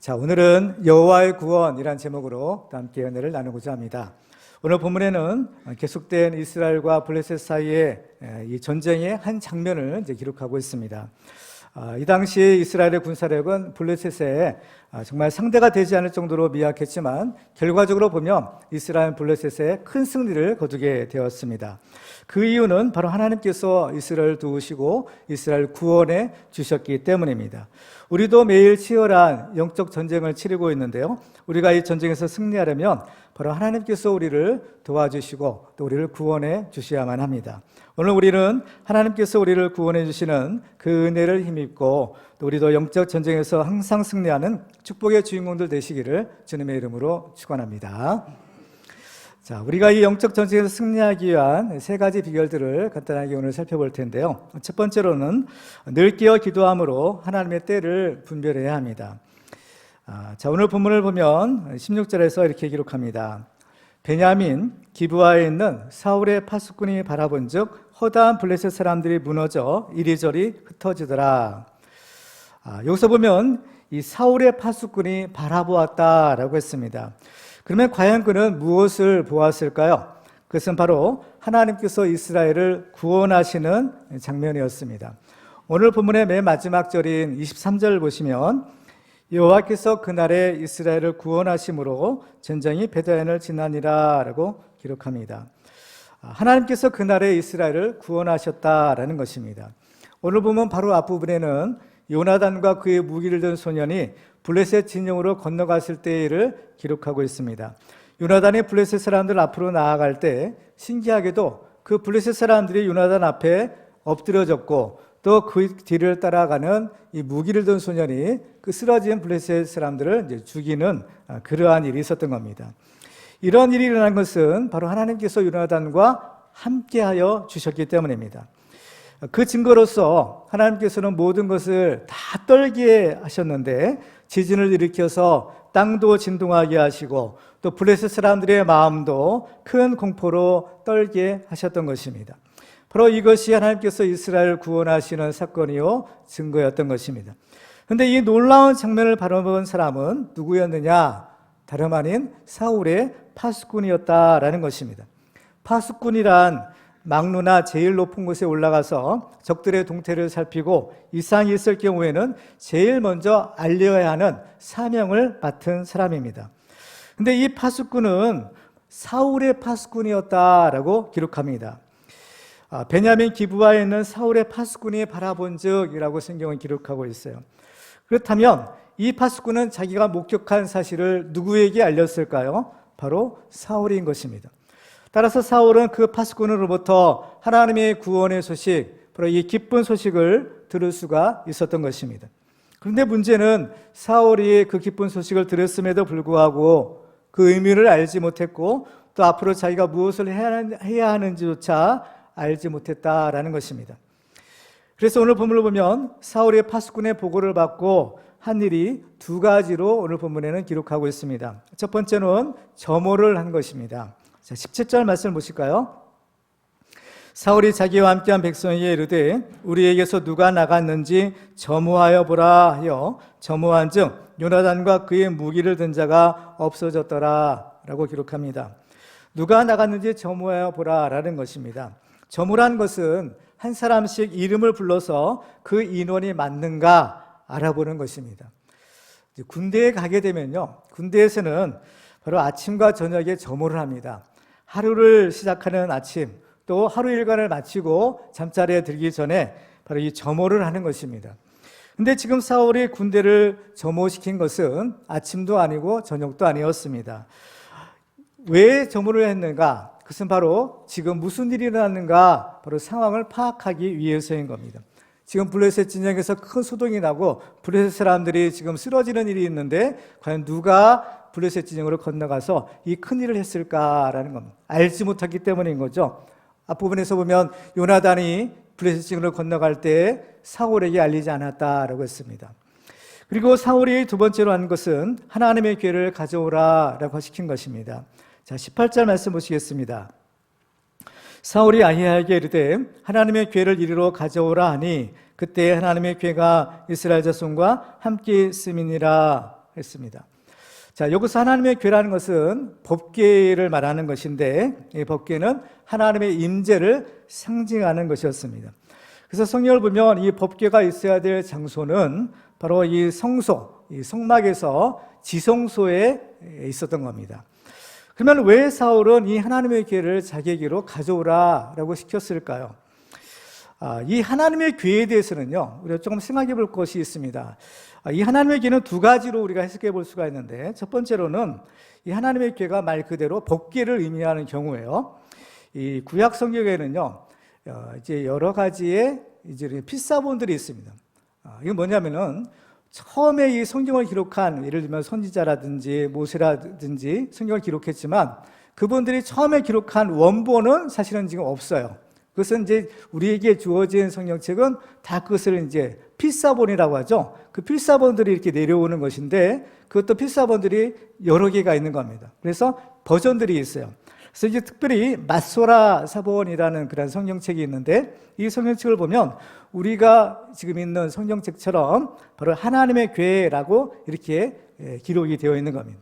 자, 오늘은 여호와의 구원이란 제목으로 함께 은혜를 나누고자 합니다. 오늘 본문에는 계속된 이스라엘과 블레셋 사이의 이 전쟁의 한 장면을 이제 기록하고 있습니다. 이 당시 이스라엘의 군사력은 블레셋에 정말 상대가 되지 않을 정도로 미약했지만 결과적으로 보면 이스라엘 블레셋에 큰 승리를 거두게 되었습니다. 그 이유는 바로 하나님께서 이스라엘을 도우시고 이스라엘 구원해 주셨기 때문입니다. 우리도 매일 치열한 영적 전쟁을 치르고 있는데요, 우리가 이 전쟁에서 승리하려면 바로 하나님께서 우리를 도와주시고 또 우리를 구원해 주셔야만 합니다. 오늘 우리는 하나님께서 우리를 구원해 주시는 그 은혜를 힘입고 또 우리도 영적 전쟁에서 항상 승리하는 축복의 주인공들 되시기를 주님의 이름으로 축원합니다. 자, 우리가 이 영적 전쟁에서 승리하기 위한 세 가지 비결들을 간단하게 오늘 살펴볼 텐데요. 첫 번째로는 늘 깨어 기도함으로 하나님의 때를 분별해야 합니다. 자, 오늘 본문을 보면 16절에서 이렇게 기록합니다. 베냐민 기브아에 있는 사울의 파수꾼이 바라본즉 허다한 블레셋 사람들이 무너져 이리저리 흩어지더라. 여기서 보면 이 사울의 파수꾼이 바라보았다라고 했습니다. 그러면 과연 그는 무엇을 보았을까요? 그것은 바로 하나님께서 이스라엘을 구원하시는 장면이었습니다. 오늘 본문의 맨 마지막 절인 23절 보시면 여호와께서 그날에 이스라엘을 구원하심으로 전쟁이 베다엔을 지나니라 라고 기록합니다. 하나님께서 그날에 이스라엘을 구원하셨다라는 것입니다. 오늘 보면 바로 앞부분에는 요나단과 그의 무기를 든 소년이 블레셋 진영으로 건너갔을 때를 기록하고 있습니다. 요나단이 블레셋 사람들 앞으로 나아갈 때 신기하게도 그 블레셋 사람들이 요나단 앞에 엎드려졌고 또 그 뒤를 따라가는 이 무기를 든 소년이 그 쓰러진 블레셋 사람들을 이제 죽이는 그러한 일이 있었던 겁니다. 이런 일이 일어난 것은 바로 하나님께서 요나단과 함께하여 주셨기 때문입니다. 그 증거로서 하나님께서는 모든 것을 다 떨게 하셨는데 지진을 일으켜서 땅도 진동하게 하시고 또 블레셋 사람들의 마음도 큰 공포로 떨게 하셨던 것입니다. 바로 이것이 하나님께서 이스라엘을 구원하시는 사건이요 증거였던 것입니다. 그런데 이 놀라운 장면을 바라본 사람은 누구였느냐? 다름 아닌 사울의 파수꾼이었다라는 것입니다. 파수꾼이란 막루나 제일 높은 곳에 올라가서 적들의 동태를 살피고 이상이 있을 경우에는 제일 먼저 알려야 하는 사명을 맡은 사람입니다. 그런데 이 파수꾼은 사울의 파수꾼이었다라고 기록합니다. 베냐민 기브아에 있는 사울의 파수꾼이 바라본즉이라고 성경은 기록하고 있어요. 그렇다면 이 파수꾼은 자기가 목격한 사실을 누구에게 알렸을까요? 바로 사울인 것입니다. 따라서 사울은 그 파수꾼으로부터 하나님의 구원의 소식, 바로 이 기쁜 소식을 들을 수가 있었던 것입니다. 그런데 문제는 사울이 그 기쁜 소식을 들었음에도 불구하고 그 의미를 알지 못했고 또 앞으로 자기가 무엇을 해야 하는지조차 알지 못했다라는 것입니다. 그래서 오늘 본문을 보면 사울의 파수꾼의 보고를 받고 한 일이 두 가지로 오늘 본문에는 기록하고 있습니다. 첫 번째는 점호를 한 것입니다. 자, 17절 말씀을 보실까요? 사울이 자기와 함께한 백성에게 이르되 우리에게서 누가 나갔는지 점호하여 보라 하여 점호한즉 요나단과 그의 무기를 든 자가 없어졌더라 라고 기록합니다. 누가 나갔는지 점호하여 보라 라는 것입니다. 점호란 것은 한 사람씩 이름을 불러서 그 인원이 맞는가 알아보는 것입니다. 군대에 가게 되면요, 군대에서는 바로 아침과 저녁에 점호를 합니다. 하루를 시작하는 아침, 또 하루 일과를 마치고 잠자리에 들기 전에 바로 이 점호를 하는 것입니다. 근데 지금 사울이 군대를 점호시킨 것은 아침도 아니고 저녁도 아니었습니다. 왜 점호를 했는가? 그것은 바로 지금 무슨 일이 일어났는가 바로 상황을 파악하기 위해서인 겁니다. 지금 블레셋 진영에서 큰 소동이 나고 블레셋 사람들이 지금 쓰러지는 일이 있는데 과연 누가 블레셋 진영으로 건너가서 이 큰 일을 했을까라는 겁니다. 알지 못했기 때문인 거죠. 앞부분에서 보면 요나단이 블레셋 진영으로 건너갈 때 사울에게 알리지 않았다라고 했습니다. 그리고 사울이 두 번째로 한 것은 하나님의 기회를 가져오라라고 시킨 것입니다. 자, 18절 말씀 보시겠습니다. 사울이 아히야에게 이르되 하나님의 기회를 이리로 가져오라 하니 그때 하나님의 기회가 이스라엘 자손과 함께 있음이니라 했습니다. 자, 여기서 하나님의 교회라는 것은 법궤를 말하는 것인데, 이 법궤는 하나님의 임재를 상징하는 것이었습니다. 그래서 성경을 보면 이 법궤가 있어야 될 장소는 바로 이 성소, 이 성막에서 지성소에 있었던 겁니다. 그러면 왜 사울은 이 하나님의 교회를 자기에게로 가져오라라고 시켰을까요? 이 하나님의 교회에 대해서는요, 우리가 조금 생각해 볼 것이 있습니다. 이 하나님의 교회는 두 가지로 우리가 해석해 볼 수가 있는데, 첫 번째로는 이 하나님의 교회가 말 그대로 법궤를 의미하는 경우예요. 이 구약 성경에는요, 이제 여러 가지의 이제 필사본들이 있습니다. 이건 뭐냐면은 처음에 이 성경을 기록한, 예를 들면 선지자라든지 모세라든지 성경을 기록했지만 그분들이 처음에 기록한 원본은 사실은 지금 없어요. 그것은 이제 우리에게 주어진 성경책은 다 그것을 이제 필사본이라고 하죠. 그 필사본들이 이렇게 내려오는 것인데, 그것도 필사본들이 여러 개가 있는 겁니다. 그래서 버전들이 있어요. 그래서 이제 특별히 마소라 사본이라는 그런 성경책이 있는데, 이 성경책을 보면 우리가 지금 있는 성경책처럼 바로 하나님의 교회라고 이렇게 기록이 되어 있는 겁니다.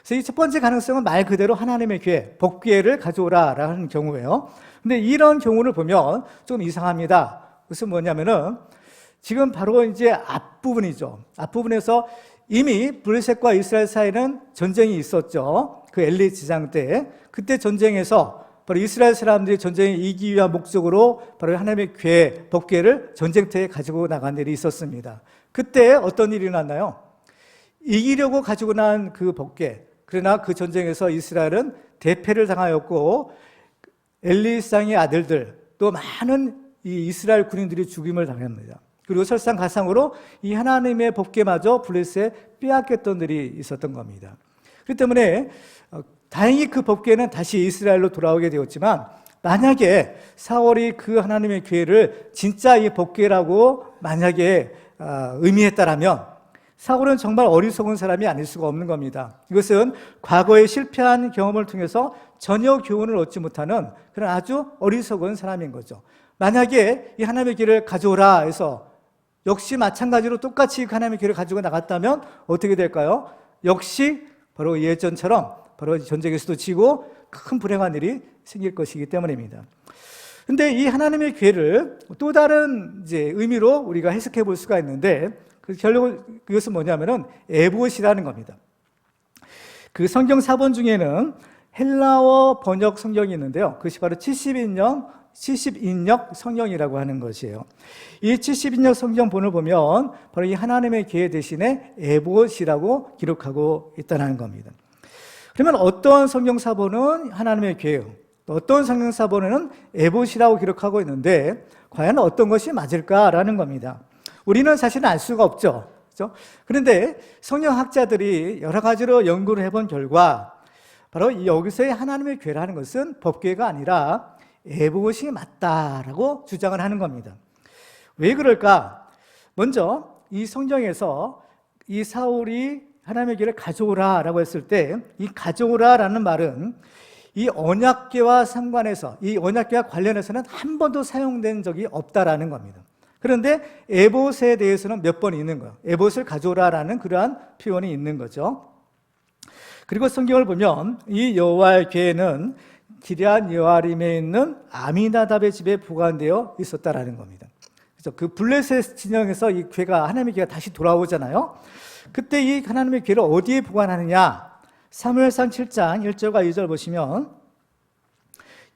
그래서 이 첫 번째 가능성은 말 그대로 하나님의 교회, 법궤를 가져오라라는 경우예요. 근데 이런 경우를 보면 좀 이상합니다. 그것은 뭐냐면은 지금 바로 이제 앞부분이죠. 앞부분에서 이미 블레셋과 이스라엘 사이에는 전쟁이 있었죠. 그 엘리 지장 때. 그때 전쟁에서 바로 이스라엘 사람들이 전쟁에 이기기 위한 목적으로 바로 하나님의 교회, 법궤를 전쟁터에 가지고 나간 일이 있었습니다. 그때 어떤 일이 일어났나요? 이기려고 가지고 난 그 법궤. 그러나 그 전쟁에서 이스라엘은 대패를 당하였고, 엘리상의 아들들, 또 많은 이 이스라엘 군인들이 죽임을 당합니다. 그리고 설상가상으로 이 하나님의 법궤마저 블레셋에 빼앗겼던 일이 있었던 겁니다. 그렇기 때문에 다행히 그 법궤는 다시 이스라엘로 돌아오게 되었지만, 만약에 사울이 그 하나님의 교회를 진짜 이 법궤라고 만약에 의미했다라면 사울은 정말 어리석은 사람이 아닐 수가 없는 겁니다. 이것은 과거에 실패한 경험을 통해서 전혀 교훈을 얻지 못하는 그런 아주 어리석은 사람인 거죠. 만약에 이 하나님의 길을 가져오라 해서 역시 마찬가지로 똑같이 하나님의 길을 가지고 나갔다면 어떻게 될까요? 역시 바로 예전처럼 바로 전쟁에서도 지고 큰 불행한 일이 생길 것이기 때문입니다. 근데 이 하나님의 교회를 또 다른 이제 의미로 우리가 해석해 볼 수가 있는데, 결국 그것은 뭐냐면은 에봇이라는 겁니다. 그 성경 사본 중에는 헬라어 번역 성경이 있는데요. 그것이 바로 70인역 성경이라고 하는 것이에요. 이 70인역 성경본을 보면 바로 이 하나님의 교회 대신에 에봇이라고 기록하고 있다는 겁니다. 그러면 어떤 성경사본은 하나님의 교회요, 어떤 성경사본에는 에봇이라고 기록하고 있는데 과연 어떤 것이 맞을까라는 겁니다. 우리는 사실은 알 수가 없죠. 그렇죠? 그런데 성경학자들이 여러 가지로 연구를 해본 결과 바로 여기서의 하나님의 교회라는 것은 법궤가 아니라 에봇이 맞다라고 주장을 하는 겁니다. 왜 그럴까? 먼저 이 성경에서 이 사울이 하나님의 교회를 가져오라라고 했을 때 이 가져오라라는 말은 이 언약궤와 상관해서, 이 언약궤와 관련해서는 한 번도 사용된 적이 없다라는 겁니다. 그런데 에봇에 대해서는 몇 번 있는 거예요. 에봇을 가져오라라는 그러한 표현이 있는 거죠. 그리고 성경을 보면 이 여호와의 궤는 기럇 여아림에 있는 아미나답의 집에 보관되어 있었다라는 겁니다. 그래서 그 블레셋 진영에서 이 궤가, 하나님의 궤가 다시 돌아오잖아요. 그때 이 하나님의 궤를 어디에 보관하느냐? 사무엘상 7장 1절과 2절 보시면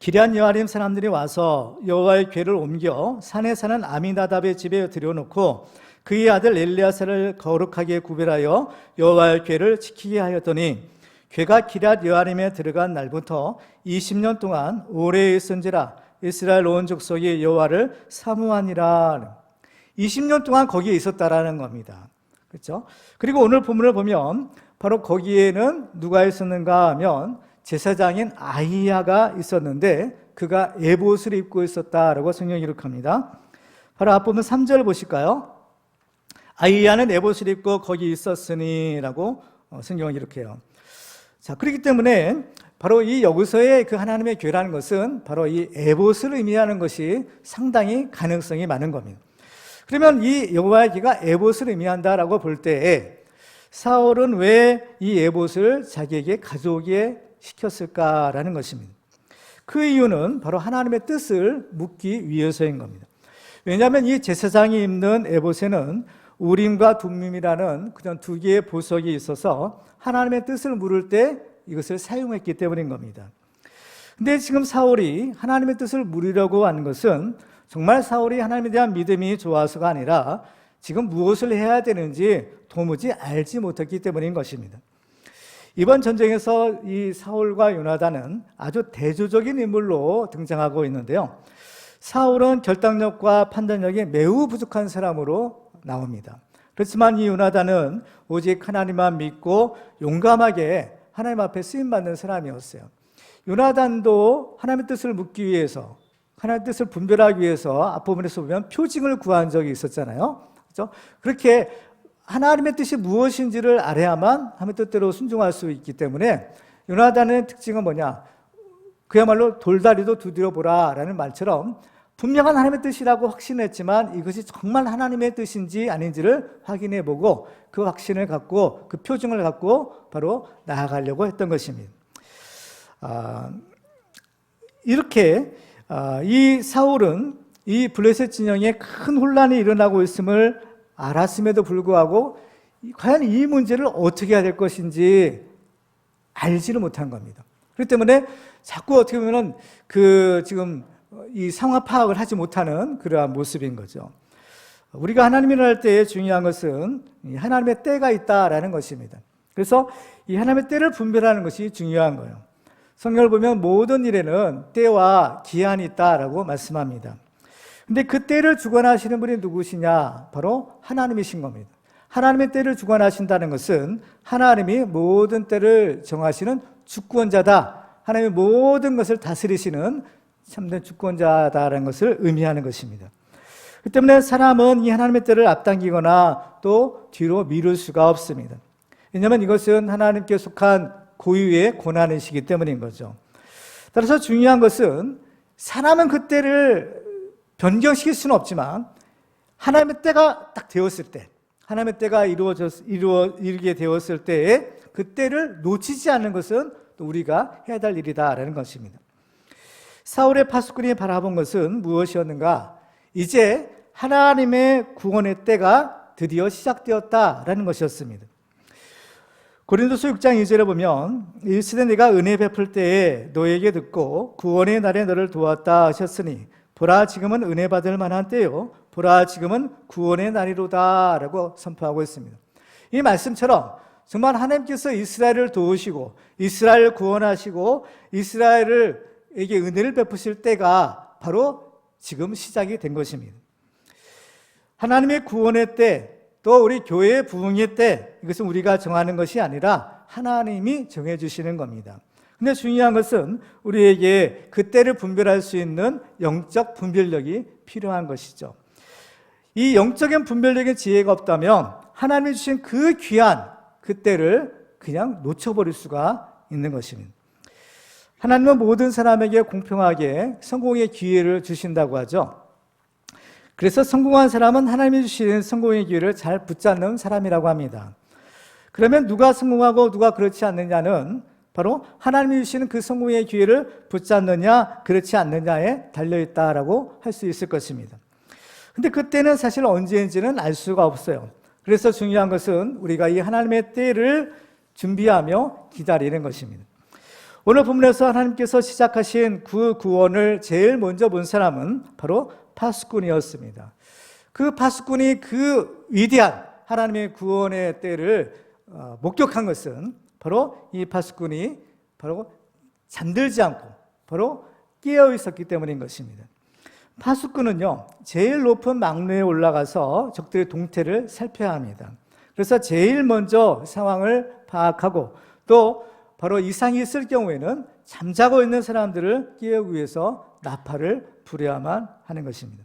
기럇 여아림 사람들이 와서 여호와의 궤를 옮겨 산에 사는 아미나답의 집에 들여놓고 그의 아들 엘리야사를 거룩하게 구별하여 여호와의 궤를 지키게 하였더니 궤가 기럇 여아림에 들어간 날부터 20년 동안 오래 있은지라 이스라엘 온 족속이 여호와를 사모하니라. 20년 동안 거기에 있었다라는 겁니다. 그렇죠? 그리고 오늘 본문을 보면 바로 거기에는 누가 있었는가 하면 제사장인 아히야가 있었는데 그가 에봇을 입고 있었다라고 성경이 기록합니다. 바로 앞부분 3절 보실까요? 아히야는 에봇을 입고 거기 있었으니 라고 성경을 기록해요. 자, 그렇기 때문에 바로 이 여기서의 그 하나님의 교회라는 것은 바로 이 에봇을 의미하는 것이 상당히 가능성이 많은 겁니다. 그러면 이 여호와의 궤가 에봇을 의미한다라고 볼 때에 사울은 왜 이 에봇을 자기에게 가져오게 시켰을까라는 것입니다. 그 이유는 바로 하나님의 뜻을 묻기 위해서인 겁니다. 왜냐하면 이 제사장이 입는 에봇에는 우림과 둠밈이라는 그런 두 개의 보석이 있어서 하나님의 뜻을 물을 때 이것을 사용했기 때문인 겁니다. 근데 지금 사울이 하나님의 뜻을 물으려고 하는 것은 정말 사울이 하나님에 대한 믿음이 좋아서가 아니라 지금 무엇을 해야 되는지 도무지 알지 못했기 때문인 것입니다. 이번 전쟁에서 이 사울과 요나단은 아주 대조적인 인물로 등장하고 있는데요. 사울은 결단력과 판단력이 매우 부족한 사람으로 나옵니다. 그렇지만 이 요나단은 오직 하나님만 믿고 용감하게 하나님 앞에 쓰임받는 사람이었어요. 요나단도 하나님의 뜻을 묻기 위해서, 하나님의 뜻을 분별하기 위해서 앞부분에서 보면 표징을 구한 적이 있었잖아요. 그렇죠? 그렇게 하나님의 뜻이 무엇인지를 알아야만 하나님의 뜻대로 순종할 수 있기 때문에 요나단의 특징은 뭐냐? 그야말로 돌다리도 두드려 보라라는 말처럼 분명한 하나님의 뜻이라고 확신했지만 이것이 정말 하나님의 뜻인지 아닌지를 확인해 보고 그 확신을 갖고 그 표징을 갖고 바로 나아가려고 했던 것입니다. 이렇게 이 사울은 이 블레셋 진영에 큰 혼란이 일어나고 있음을 알았음에도 불구하고 과연 이 문제를 어떻게 해야 될 것인지 알지를 못한 겁니다. 그렇기 때문에 자꾸 어떻게 보면 지금 이 상황 파악을 하지 못하는 그러한 모습인 거죠. 우리가 하나님을 할 때 중요한 것은 하나님의 때가 있다라는 것입니다. 그래서 이 하나님의 때를 분별하는 것이 중요한 거예요. 성경을 보면 모든 일에는 때와 기한이 있다라고 말씀합니다. 근데 그 때를 주관하시는 분이 누구시냐? 바로 하나님이신 겁니다. 하나님의 때를 주관하신다는 것은 하나님이 모든 때를 정하시는 주권자다. 하나님이 모든 것을 다스리시는 참된 주권자다라는 것을 의미하는 것입니다. 그 때문에 사람은 이 하나님의 때를 앞당기거나 또 뒤로 미룰 수가 없습니다. 왜냐하면 이것은 하나님께 속한 고유의 고난이시기 때문인 거죠. 따라서 중요한 것은 사람은 그 때를 변경시킬 수는 없지만 하나님의 때가 딱 되었을 때, 하나님의 때가 이루게 되었을 때에 그 때를 놓치지 않는 것은 또 우리가 해야 될 일이다라는 것입니다. 사울의 파수꾼이 바라본 것은 무엇이었는가? 이제 하나님의 구원의 때가 드디어 시작되었다라는 것이었습니다. 고린도서 6장 2절에 보면 일시되 내가 은혜 베풀 때에 너에게 듣고 구원의 날에 너를 도왔다 하셨으니 보라 지금은 은혜 받을 만한 때요 보라 지금은 구원의 날이로다 라고 선포하고 있습니다. 이 말씀처럼 정말 하나님께서 이스라엘을 도우시고 이스라엘을 구원하시고 이스라엘에게 은혜를 베푸실 때가 바로 지금 시작이 된 것입니다. 하나님의 구원의 때, 또 우리 교회의 부흥의 때, 이것은 우리가 정하는 것이 아니라 하나님이 정해주시는 겁니다. 근데 중요한 것은 우리에게 그 때를 분별할 수 있는 영적 분별력이 필요한 것이죠. 이 영적인 분별력의 지혜가 없다면 하나님이 주신 그 귀한 그 때를 그냥 놓쳐버릴 수가 있는 것입니다. 하나님은 모든 사람에게 공평하게 성공의 기회를 주신다고 하죠. 그래서 성공한 사람은 하나님이 주신 성공의 기회를 잘 붙잡는 사람이라고 합니다. 그러면 누가 성공하고 누가 그렇지 않느냐는 바로 하나님이 주시는 그 성공의 기회를 붙잡느냐 그렇지 않느냐에 달려있다라고 할 수 있을 것입니다. 근데 그때는 사실 언제인지는 알 수가 없어요. 그래서 중요한 것은 우리가 이 하나님의 때를 준비하며 기다리는 것입니다. 오늘 본문에서 하나님께서 시작하신 그 구원을 제일 먼저 본 사람은 바로 파수꾼이었습니다. 그 파수꾼이 그 위대한 하나님의 구원의 때를 목격한 것은 바로 이 파수꾼이 바로 잠들지 않고 바로 깨어 있었기 때문인 것입니다. 파수꾼은요, 제일 높은 망루에 올라가서 적들의 동태를 살펴야 합니다. 그래서 제일 먼저 상황을 파악하고 또 바로 이상이 있을 경우에는 잠자고 있는 사람들을 깨우기 위해서 나팔을 부려야만 하는 것입니다.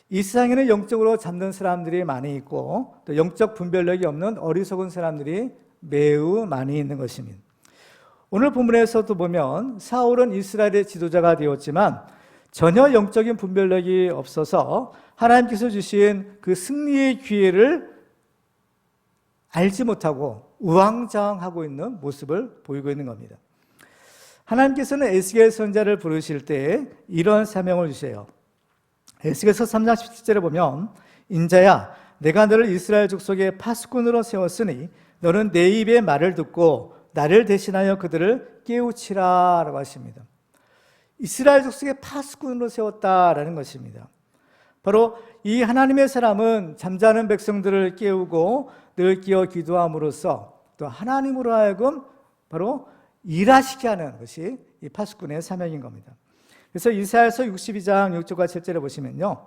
이 세상에는 영적으로 잠든 사람들이 많이 있고 또 영적 분별력이 없는 어리석은 사람들이 매우 많이 있는 것입니다. 오늘 본문에서도 보면 사울은 이스라엘의 지도자가 되었지만 전혀 영적인 분별력이 없어서 하나님께서 주신 그 승리의 기회를 알지 못하고 우왕좌왕하고 있는 모습을 보이고 있는 겁니다. 하나님께서는 에스겔 선지자를 부르실 때 이런 사명을 주세요. 에스겔서 3장 17절에 보면 인자야 내가 너를 이스라엘 족속의 파수꾼으로 세웠으니 너는 내 입의 말을 듣고 나를 대신하여 그들을 깨우치라 라고 하십니다. 이스라엘 족속의 파수꾼으로 세웠다라는 것입니다. 바로 이 하나님의 사람은 잠자는 백성들을 깨우고 늘 깨어 기도함으로써 또 하나님으로 하여금 바로 일하시게 하는 것이 이 파수꾼의 사명인 겁니다. 그래서 이사야서 62장 6절과 7절에 보시면요,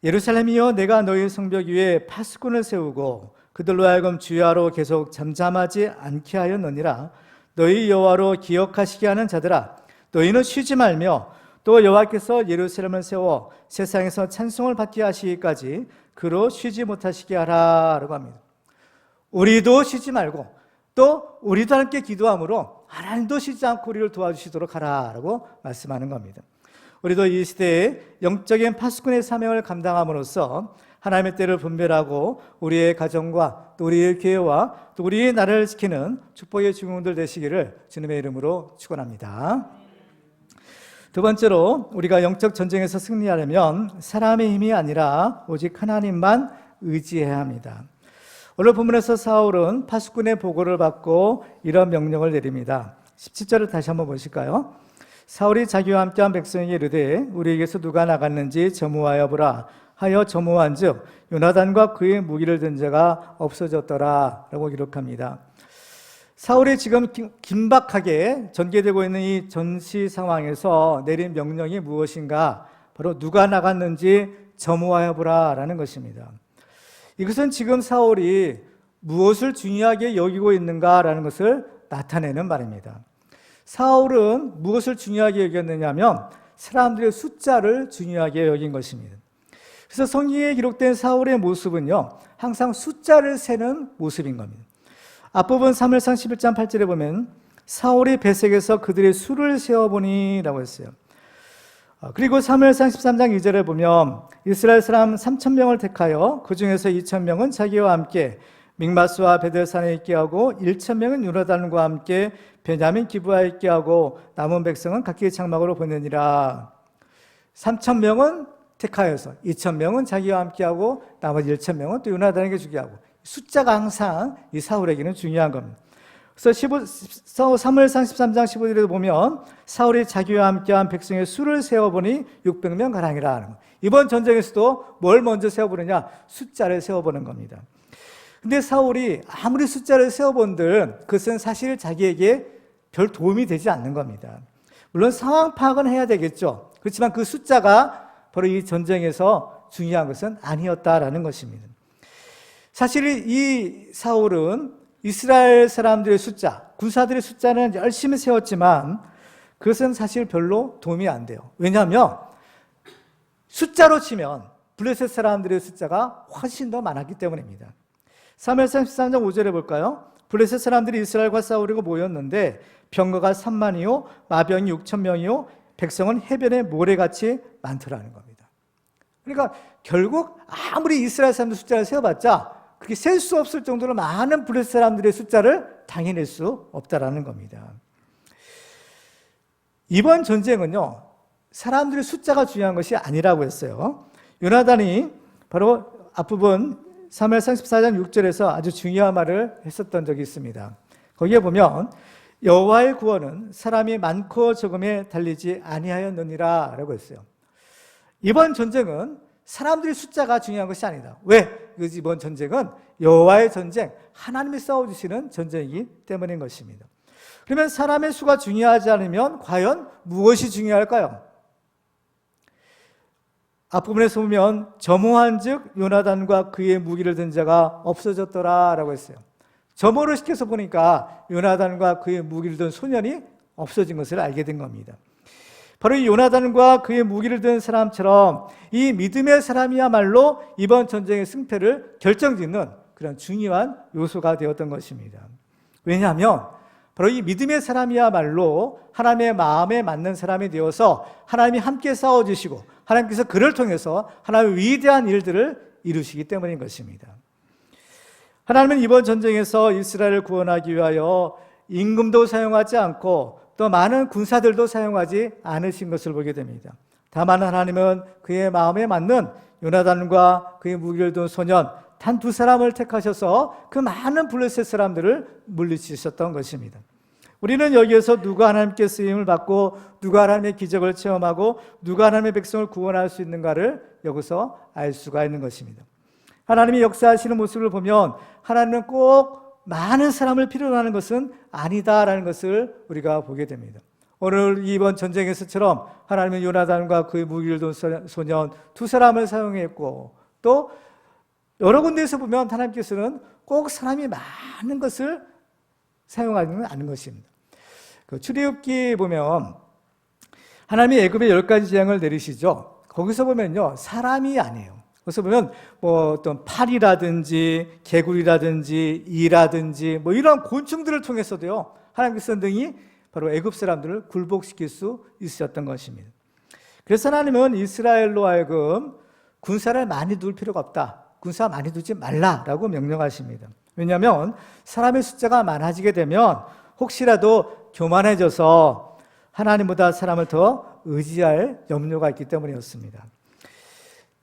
예루살렘이여 내가 너희 성벽 위에 파수꾼을 세우고 그들로 하여금 주야로 계속 잠잠하지 않게 하였느니라. 너희 여호와로 기억하시게 하는 자들아 너희는 쉬지 말며 또 여호와께서 예루살렘을 세워 세상에서 찬송을 받게 하시기까지 그로 쉬지 못하시게 하라 라고 합니다. 우리도 쉬지 말고 또 우리도 함께 기도함으로 하나님도 쉬지 않고 우리를 도와주시도록 하라라고 말씀하는 겁니다. 우리도 이 시대에 영적인 파수꾼의 사명을 감당함으로써 하나님의 때를 분별하고 우리의 가정과 또 우리의 교회와 또 우리의 나라를 지키는 축복의 주공들 되시기를 주님의 이름으로 축원합니다. 두 번째로 우리가 영적 전쟁에서 승리하려면 사람의 힘이 아니라 오직 하나님만 의지해야 합니다. 오늘 본문에서 사울은 파수꾼의 보고를 받고 이런 명령을 내립니다. 17절을 다시 한번 보실까요? 사울이 자기와 함께한 백성에게 이르되 우리에게서 누가 나갔는지 점호하여 보라 하여 점호한즉 요나단과 그의 무기를 든 자가 없어졌더라 라고 기록합니다. 사울이 지금 긴박하게 전개되고 있는 이 전시 상황에서 내린 명령이 무엇인가? 바로 누가 나갔는지 점호하여 보라 라는 것입니다. 이것은 지금 사울이 무엇을 중요하게 여기고 있는가라는 것을 나타내는 말입니다. 사울은 무엇을 중요하게 여겼느냐 하면 사람들의 숫자를 중요하게 여긴 것입니다. 그래서 성경에 기록된 사울의 모습은요, 항상 숫자를 세는 모습인 겁니다. 앞부분 사무엘상 11장 8절에 보면 사울이 배색에서 그들의 수를 세어보니 라고 했어요. 그리고 사무엘상 13장 2절에 보면 이스라엘 사람 3,000명을 택하여 그 중에서 2,000명은 자기와 함께 믹마스와 베델산에 있게 하고 1,000명은 요나단과 함께 베냐민 기브아에 있게 하고 남은 백성은 각기 장막으로 보내니라. 3,000명은 택하여서 2,000명은 자기와 함께 하고 나머지 1,000명은 또 요나단에게 주게 하고, 숫자가 항상 이 사울에게는 중요한 겁니다. 그래서 사무엘상 13장 15절에도 보면 사울이 자기와 함께한 백성의 수를 세어보니 600명 가량이라 하는 거예요. 이번 전쟁에서도 뭘 먼저 세어보느냐? 숫자를 세어보는 겁니다. 근데 사울이 아무리 숫자를 세어본들 그것은 사실 자기에게 별 도움이 되지 않는 겁니다. 물론 상황 파악은 해야 되겠죠. 그렇지만 그 숫자가 바로 이 전쟁에서 중요한 것은 아니었다라는 것입니다. 사실 이 사울은 이스라엘 사람들의 숫자, 군사들의 숫자는 열심히 세웠지만 그것은 사실 별로 도움이 안 돼요. 왜냐하면 숫자로 치면 블레셋 사람들의 숫자가 훨씬 더 많았기 때문입니다. 사무엘상 13장 5절에 볼까요? 블레셋 사람들이 이스라엘과 싸우려고 모였는데 병거가 3만이요 마병이 6,000명이요 백성은 해변에 모래같이 많더라는 겁니다. 그러니까 결국 아무리 이스라엘 사람들 숫자를 세어봤자 그렇게 셀 수 없을 정도로 많은 블레셋 사람들의 숫자를 당해낼 수 없다라는 겁니다. 이번 전쟁은요, 사람들의 숫자가 중요한 것이 아니라고 했어요. 요나단이 바로 앞부분 사무엘상 14장 6절에서 아주 중요한 말을 했었던 적이 있습니다. 거기에 보면 여호와의 구원은 사람이 많고 적음에 달리지 아니하였느니라 라고 했어요. 이번 전쟁은 사람들의 숫자가 중요한 것이 아니다. 왜? 이번 전쟁은 여호와의 전쟁, 하나님이 싸워주시는 전쟁이기 때문인 것입니다. 그러면 사람의 수가 중요하지 않으면 과연 무엇이 중요할까요? 앞부분에서 보면 점호한 즉 요나단과 그의 무기를 든 자가 없어졌더라 라고 했어요. 점호를 시켜서 보니까 요나단과 그의 무기를 든 소년이 없어진 것을 알게 된 겁니다. 바로 이 요나단과 그의 무기를 든 사람처럼 이 믿음의 사람이야말로 이번 전쟁의 승패를 결정짓는 그런 중요한 요소가 되었던 것입니다. 왜냐하면 바로 이 믿음의 사람이야말로 하나님의 마음에 맞는 사람이 되어서 하나님이 함께 싸워주시고 하나님께서 그를 통해서 하나님의 위대한 일들을 이루시기 때문인 것입니다. 하나님은 이번 전쟁에서 이스라엘을 구원하기 위하여 임금도 사용하지 않고 또 많은 군사들도 사용하지 않으신 것을 보게 됩니다. 다만 하나님은 그의 마음에 맞는 요나단과 그의 무기를 둔 소년 단 2사람을 택하셔서 그 많은 블레셋 사람들을 물리치셨던 것입니다. 우리는 여기에서 누가 하나님께 쓰임을 받고 누가 하나님의 기적을 체험하고 누가 하나님의 백성을 구원할 수 있는가를 여기서 알 수가 있는 것입니다. 하나님이 역사하시는 모습을 보면 하나님은 꼭 많은 사람을 필요로 하는 것은 아니다라는 것을 우리가 보게 됩니다. 오늘 이번 전쟁에서처럼 하나님은 요나단과 그의 무기를 둔 소년 2사람을 사용했고 또 여러 군데에서 보면 하나님께서는 꼭 사람이 많은 것을 사용하지는 않은 것입니다. 그 출애굽기 보면 하나님이 애굽에 10가지 재앙을 내리시죠. 거기서 보면요, 사람이 아니에요. 그래서 보면 뭐 어떤 파리라든지 개구리라든지 이라든지 뭐 이런 곤충들을 통해서도요, 하나님께서 능히 바로 애굽 사람들을 굴복시킬 수 있었던 것입니다. 그래서 하나님은 이스라엘로 하여금 군사를 많이 둘 필요가 없다. 군사 많이 두지 말라라고 명령하십니다. 왜냐하면 사람의 숫자가 많아지게 되면 혹시라도 교만해져서 하나님보다 사람을 더 의지할 염려가 있기 때문이었습니다.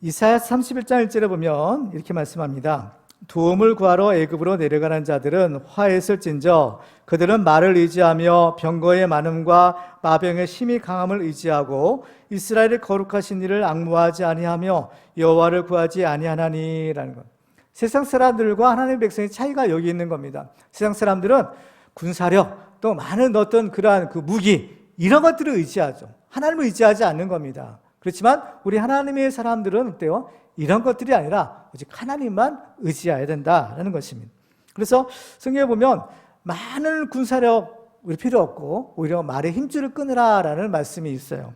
이사야 31장 1절에 보면 이렇게 말씀합니다. 도움을 구하러 애굽으로 내려가는 자들은 화했을진저 그들은 말을 의지하며 병거의 많음과 마병의 힘이 강함을 의지하고 이스라엘의 거룩하신 이를 앙무하지 아니하며 여호와를 구하지 아니하나니라는 것. 세상 사람들과 하나님의 백성의 차이가 여기 있는 겁니다. 세상 사람들은 군사력 또 많은 어떤 그러한 그 무기 이런 것들을 의지하죠. 하나님을 의지하지 않는 겁니다. 그렇지만 우리 하나님의 사람들은 어때요? 이런 것들이 아니라 오직 하나님만 의지해야 된다라는 것입니다. 그래서 성경에 보면 많은 군사력 우리 필요 없고 오히려 말의 힘줄을 끊으라라는 말씀이 있어요.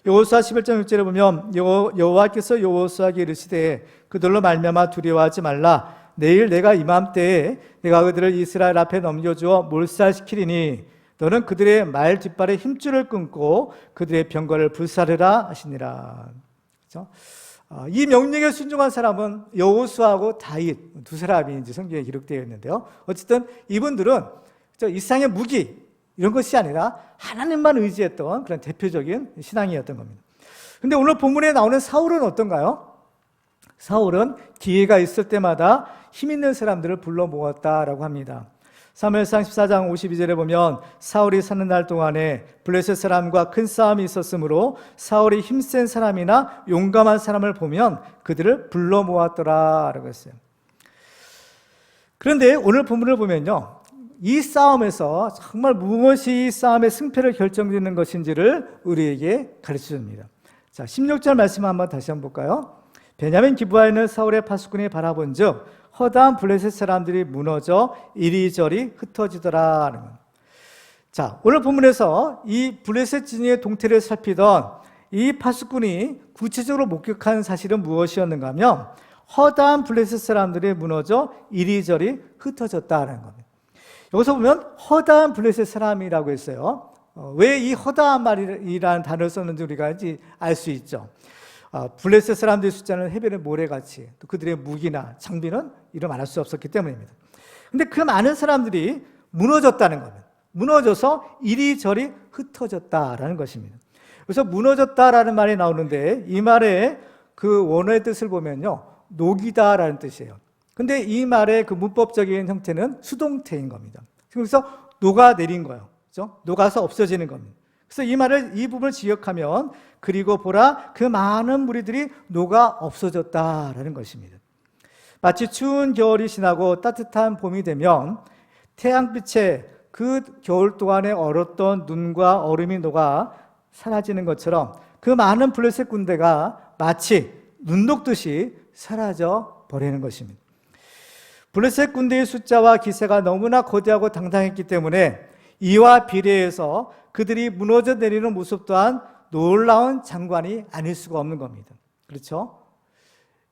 여호수아 11장 6절에 보면 여호와께서 여호수아에게 이르시되 그들로 말미암아 두려워하지 말라. 내일 내가 이맘때에 내가 그들을 이스라엘 앞에 넘겨주어 몰살시키리니 너는 그들의 말 뒷발에 힘줄을 끊고 그들의 병거를 불사르라 하시니라. 그렇죠? 이 명령에 순종한 사람은 여호수아하고 다윗 2사람이 이제 성경에 기록되어 있는데요. 어쨌든 이분들은 일상의 무기 이런 것이 아니라 하나님만 의지했던 그런 대표적인 신앙이었던 겁니다. 그런데 오늘 본문에 나오는 사울은 어떤가요? 사울은 기회가 있을 때마다 힘 있는 사람들을 불러 모았다라고 합니다. 사무엘상 14장 52절에 보면 사울이 사는 날 동안에 블레셋 사람과 큰 싸움이 있었으므로 사울이 힘센 사람이나 용감한 사람을 보면 그들을 불러 모았더라라고 했어요. 그런데 오늘 본문을 보면요, 이 싸움에서 정말 무엇이 이 싸움의 승패를 결정짓는 것인지를 우리에게 가르쳐 줍니다. 자, 16절 말씀 한번 다시 한번 볼까요? 베냐민 기브아에 있는 사울의 파수꾼이 바라본즉 허다한 블레셋 사람들이 무너져 이리저리 흩어지더라. 자, 오늘 본문에서 이 블레셋 진영의 동태를 살피던 이 파수꾼이 구체적으로 목격한 사실은 무엇이었는가 하면 허다한 블레셋 사람들이 무너져 이리저리 흩어졌다는 겁니다. 여기서 보면 허다한 블레셋 사람이라고 했어요. 왜 이 허다한 말이라는 단어를 썼는지 우리가 알 수 있죠. 블레셋 사람들의 숫자는 해변의 모래같이 또 그들의 무기나 장비는 이름 알 수 없었기 때문입니다. 그런데 그 많은 사람들이 무너졌다는 겁니다. 무너져서 이리저리 흩어졌다라는 것입니다. 그래서 무너졌다라는 말이 나오는데 이 말의 그 원어의 뜻을 보면요, 녹이다라는 뜻이에요. 근데 이 말의 그 문법적인 형태는 수동태인 겁니다. 그래서 녹아내린 거예요. 그렇죠? 녹아서 없어지는 겁니다. 그래서 이 부분을 지역하면 그리고 보라 그 많은 무리들이 녹아 없어졌다라는 것입니다. 마치 추운 겨울이 지나고 따뜻한 봄이 되면 태양빛에 그 겨울 동안에 얼었던 눈과 얼음이 녹아 사라지는 것처럼 그 많은 블레셋 군대가 마치 눈 녹듯이 사라져 버리는 것입니다. 블레셋 군대의 숫자와 기세가 너무나 거대하고 당당했기 때문에 이와 비례해서 그들이 무너져 내리는 모습 또한 놀라운 장관이 아닐 수가 없는 겁니다. 그렇죠?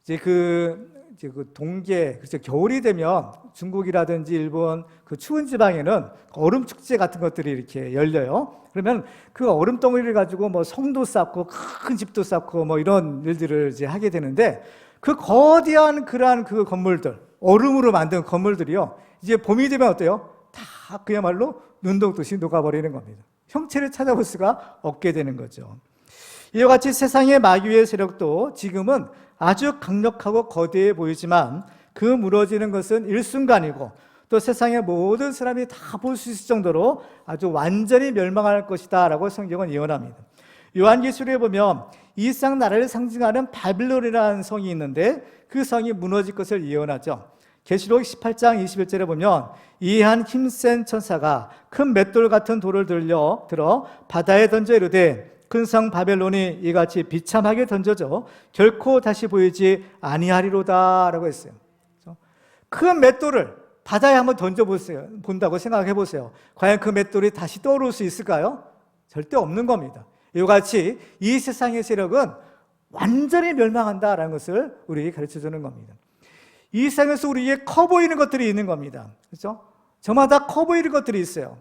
이제 그 동계, 그렇죠. 겨울이 되면 중국이라든지 일본 그 추운 지방에는 얼음 축제 같은 것들이 이렇게 열려요. 그러면 그 얼음 덩어리를 가지고 뭐 성도 쌓고 큰 집도 쌓고 뭐 이런 일들을 이제 하게 되는데 그 거대한 그러한 그 건물들, 얼음으로 만든 건물들이요, 이제 봄이 되면 어때요? 다 그야말로 눈동듯이 녹아버리는 겁니다. 형체를 찾아볼 수가 없게 되는 거죠. 이와 같이 세상의 마귀의 세력도 지금은 아주 강력하고 거대해 보이지만 그 무너지는 것은 일순간이고 또 세상의 모든 사람이 다 볼 수 있을 정도로 아주 완전히 멸망할 것이다 라고 성경은 예언합니다. 요한계시록에 보면 이 쌍 나라를 상징하는 바빌론이라는 성이 있는데 그 성이 무너질 것을 예언하죠. 계시록 18장 21절에 보면 이 한 힘센 천사가 큰 맷돌 같은 돌을 들어 바다에 던져 이르되 큰 성 바벨론이 이같이 비참하게 던져져 결코 다시 보이지 아니하리로다 라고 했어요. 큰 맷돌을 바다에 한번 본다고 생각해 보세요. 과연 그 맷돌이 다시 떠오를 수 있을까요? 절대 없는 겁니다. 이와 같이 이 세상의 세력은 완전히 멸망한다라는 것을 우리에게 가르쳐 주는 겁니다. 이 세상에서 우리에게 커 보이는 것들이 있는 겁니다. 그렇죠? 저마다 커 보이는 것들이 있어요.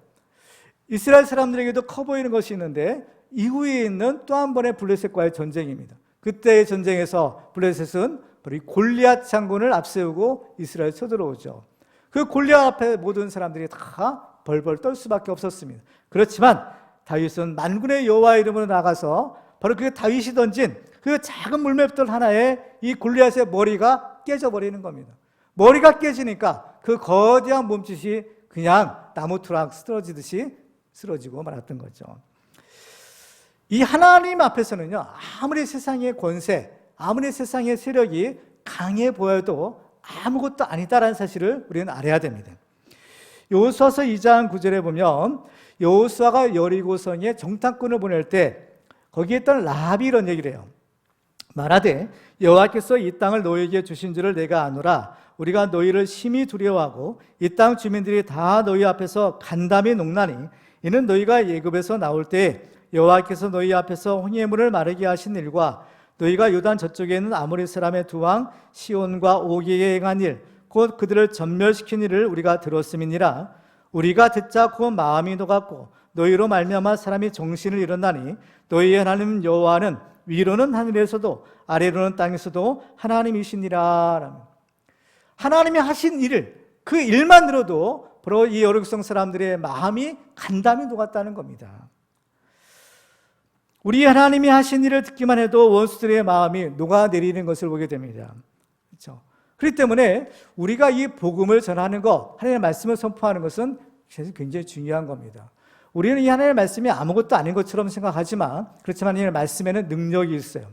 이스라엘 사람들에게도 커 보이는 것이 있는데 이후에 있는 또 한 번의 블레셋과의 전쟁입니다. 그때의 전쟁에서 블레셋은 바로 골리앗 장군을 앞세우고 이스라엘에 쳐들어오죠. 그 골리앗 앞에 모든 사람들이 다 벌벌 떨 수밖에 없었습니다. 그렇지만 다윗은 만군의 여호와의 이름으로 나가서 바로 그 다윗이 던진 그 작은 물맷돌 하나에 이 골리앗의 머리가 깨져버리는 겁니다. 머리가 깨지니까 그 거대한 몸짓이 그냥 나무토락 쓰러지듯이 쓰러지고 말았던 거죠. 이 하나님 앞에서는요, 아무리 세상의 권세, 아무리 세상의 세력이 강해 보여도 아무것도 아니다라는 사실을 우리는 알아야 됩니다. 여호수아서 2장 9절에 보면 여호수아가 여리고성에 정탐꾼을 보낼 때 거기에 있던 라합이 이런 얘기를 해요. 말하되 여호와께서 이 땅을 너희에게 주신 줄을 내가 아노라. 우리가 너희를 심히 두려워하고 이 땅 주민들이 다 너희 앞에서 간담이 녹나니 이는 너희가 애굽에서 나올 때 여호와께서 너희 앞에서 홍해물을 마르게 하신 일과 너희가 요단 저쪽에 있는 아모리 사람의 두 왕 시온과 오기에 행한 일 곧 그들을 전멸시킨 일을 우리가 들었음이니라. 우리가 듣자 곧 마음이 녹았고 너희로 말미암아 사람이 정신을 잃었나니 너희의 하나님 여호와는 위로는 하늘에서도 아래로는 땅에서도 하나님이시니라. 하나님이 하신 일을, 그 일만 들어도 바로 이 여리고성 사람들의 마음이 간담이 녹았다는 겁니다. 우리 하나님이 하신 일을 듣기만 해도 원수들의 마음이 녹아내리는 것을 보게 됩니다. 그렇죠? 그렇기 때문에 우리가 이 복음을 전하는 것, 하나님의 말씀을 선포하는 것은 굉장히 중요한 겁니다. 우리는 이 하나님의 말씀이 아무것도 아닌 것처럼 생각하지만 그렇지만 이 말씀에는 능력이 있어요.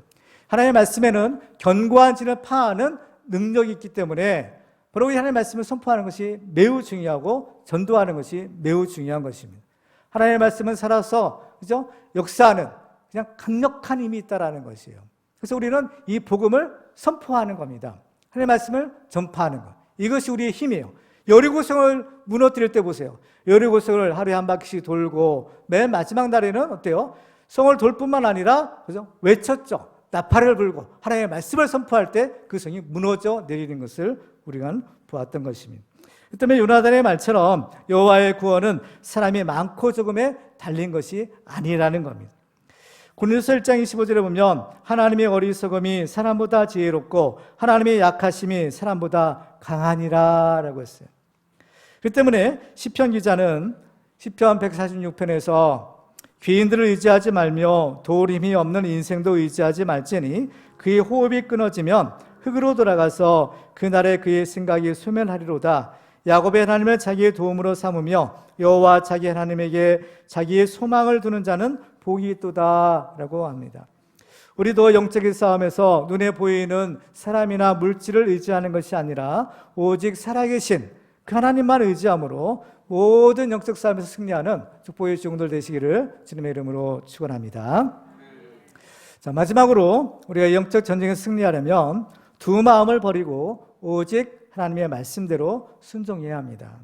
하나님의 말씀에는 견고한 진을 파하는 능력이 있기 때문에 바로 이 하나님의 말씀을 선포하는 것이 매우 중요하고 전도하는 것이 매우 중요한 것입니다. 하나님의 말씀은 살아서 그죠? 역사하는 그냥 강력한 힘이 있다라는 것이에요. 그래서 우리는 이 복음을 선포하는 겁니다. 하나님의 말씀을 전파하는 것. 이것이 우리의 힘이에요. 여리고성을 무너뜨릴 때 보세요. 여리고성을 하루에 한 바퀴씩 돌고 맨 마지막 날에는 어때요? 성을 돌 뿐만 아니라 그죠? 외쳤죠. 나팔을 불고 하나님의 말씀을 선포할 때 그 성이 무너져 내리는 것을 우리가 보았던 것입니다. 그 때문에 요나단의 말처럼 여호와의 구원은 사람이 많고 적음에 달린 것이 아니라는 겁니다. 고린도서 1장 25절에 보면 하나님의 어리석음이 사람보다 지혜롭고 하나님의 약하심이 사람보다 강하니라 라고 했어요. 그렇기 때문에 시편 기자는 시편 146편에서 귀인들을 의지하지 말며 도울 힘이 없는 인생도 의지하지 말지니 그의 호흡이 끊어지면 흙으로 돌아가서 그날에 그의 생각이 소멸하리로다. 야곱의 하나님을 자기의 도움으로 삼으며 여호와 자기 하나님에게 자기의 소망을 두는 자는 복이 있도다 라고 합니다. 우리도 영적인 싸움에서 눈에 보이는 사람이나 물질을 의지하는 것이 아니라 오직 살아계신 그 하나님만 의지함으로 모든 영적 싸움에서 승리하는 축복의 종들 되시기를 주님의 이름으로 축원합니다. 자, 마지막으로 우리가 영적 전쟁에 승리하려면 두 마음을 버리고 오직 하나님의 말씀대로 순종해야 합니다.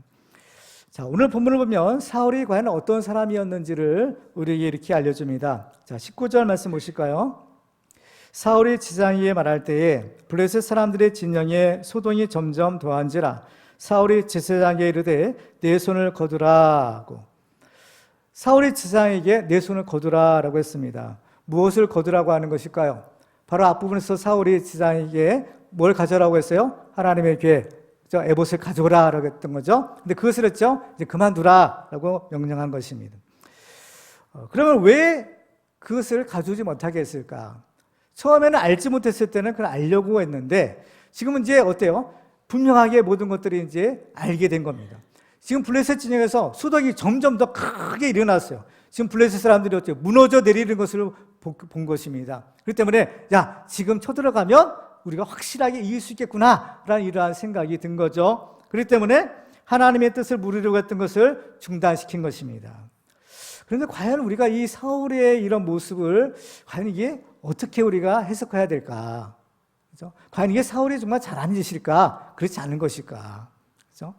자, 오늘 본문을 보면 사울이 과연 어떤 사람이었는지를 우리에게 이렇게 알려줍니다. 자, 19절 말씀 보실까요? 사울이 지상에게 말할 때에 블레셋 사람들의 진영에 소동이 점점 더한지라 사울이 제사장에게 이르되 내 손을 거두라고. 사울이 제사장에게 내 손을 거두라라고 했습니다. 무엇을 거두라고 하는 것일까요? 바로 앞부분에서 사울이 제사장에게 뭘 가져라고 했어요? 하나님의 궤, 에봇을 가져오라라고 했던 거죠. 근데 그것을 했죠. 이제 그만두라라고 명령한 것입니다. 그러면 왜 그것을 가져오지 못하게 했을까? 처음에는 알지 못했을 때는 그걸 알려고 했는데 지금은 이제 어때요? 분명하게 모든 것들이 이제 알게 된 겁니다. 지금 블레셋 진영에서 수덕이 점점 더 크게 일어났어요. 지금 블레셋 사람들이 어때요? 무너져 내리는 것을 본 것입니다. 그렇기 때문에 야, 지금 쳐들어가면 우리가 확실하게 이길 수 있겠구나라는 이러한 생각이 든 거죠. 그렇기 때문에 하나님의 뜻을 물으려고 했던 것을 중단시킨 것입니다. 그런데 과연 우리가 이 사울의 이런 모습을 과연 이게 어떻게 우리가 해석해야 될까? 그렇죠? 과연 이게 사울이 정말 잘하는 짓일까? 그렇지 않은 것일까? 그렇죠?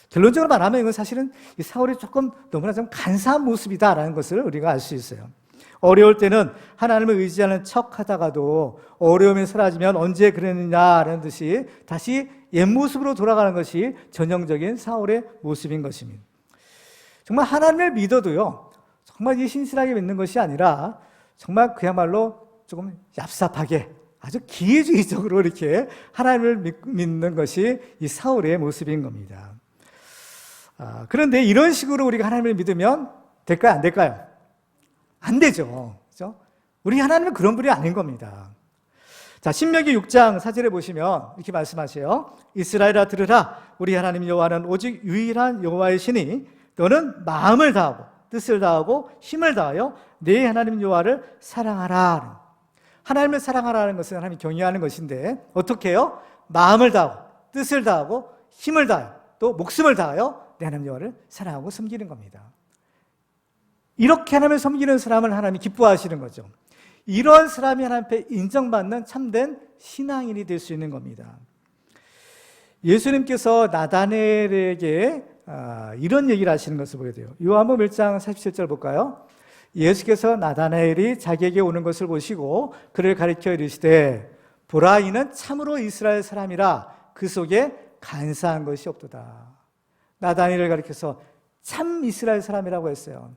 결론적으로 말하면 이건 사실은 이 사울이 조금 너무나 좀 간사한 모습이다라는 것을 우리가 알 수 있어요. 어려울 때는 하나님을 의지하는 척 하다가도 어려움이 사라지면 언제 그랬느냐라는 듯이 다시 옛 모습으로 돌아가는 것이 전형적인 사울의 모습인 것입니다. 정말 하나님을 믿어도요, 정말 이 신실하게 믿는 것이 아니라 정말 그야말로 조금 얍삽하게 아주 기회주의적으로 이렇게 하나님을 믿는 것이 이 사울의 모습인 겁니다. 그런데 이런 식으로 우리가 하나님을 믿으면 될까요? 안 될까요? 안 되죠. 그렇죠? 우리 하나님은 그런 분이 아닌 겁니다. 자, 신명기 6장 4절에 보시면 이렇게 말씀하세요. 이스라엘아 들으라. 우리 하나님 여호와는 오직 유일한 여호와의 신이 너는 마음을 다하고 뜻을 다하고 힘을 다하여 네 하나님 여호와를 사랑하라. 하나님을 사랑하라는 것은 하나님이 경외하는 것인데 어떻게 해요? 마음을 다하고 뜻을 다하고 힘을 다하여 또 목숨을 다하여 내 하나님 여호와를 사랑하고 섬기는 겁니다. 이렇게 하나님을 섬기는 사람을 하나님이 기뻐하시는 거죠. 이런 사람이 하나님 앞에 인정받는 참된 신앙인이 될 수 있는 겁니다. 예수님께서 나다나엘에게 이런 얘기를 하시는 것을 보게 돼요. 요한복음 1장 47절 볼까요? 예수께서 나다나엘이 자기에게 오는 것을 보시고 그를 가리켜 이르시되 보라 이는 참으로 이스라엘 사람이라 그 속에 간사한 것이 없도다. 나다나엘을 가리켜서 참 이스라엘 사람이라고 했어요.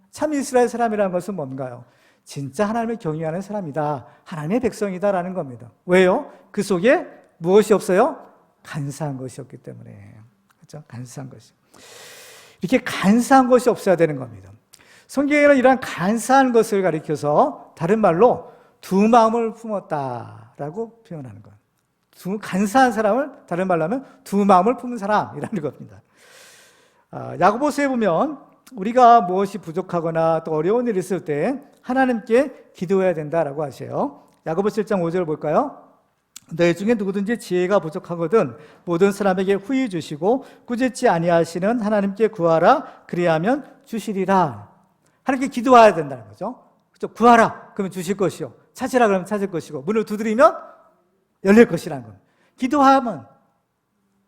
참 이스라엘 사람이라는 것은 뭔가요? 진짜 하나님을 경외하는 사람이다. 하나님의 백성이다라는 겁니다. 왜요? 그 속에 무엇이 없어요? 간사한 것이 없기 때문에. 그렇죠? 간사한 것이. 이렇게 간사한 것이 없어야 되는 겁니다. 성경에는 이러한 간사한 것을 가리켜서 다른 말로 두 마음을 품었다라고 표현하는 거예요. 간사한 사람을 다른 말로 하면 두 마음을 품은 사람이라는 겁니다. 야고보서에 보면 우리가 무엇이 부족하거나 또 어려운 일이 있을 때 하나님께 기도해야 된다라고 하세요. 야고보서 1장 5절을 볼까요? 너희 중에 누구든지 지혜가 부족하거든 모든 사람에게 후히 주시고 꾸짖지 아니하시는 하나님께 구하라 그리하면 주시리라. 하나님께 기도해야 된다는 거죠. 그렇죠? 구하라 그러면 주실 것이요. 찾으라 그러면 찾을 것이고 문을 두드리면 열릴 것이라는 겁니다. 기도하면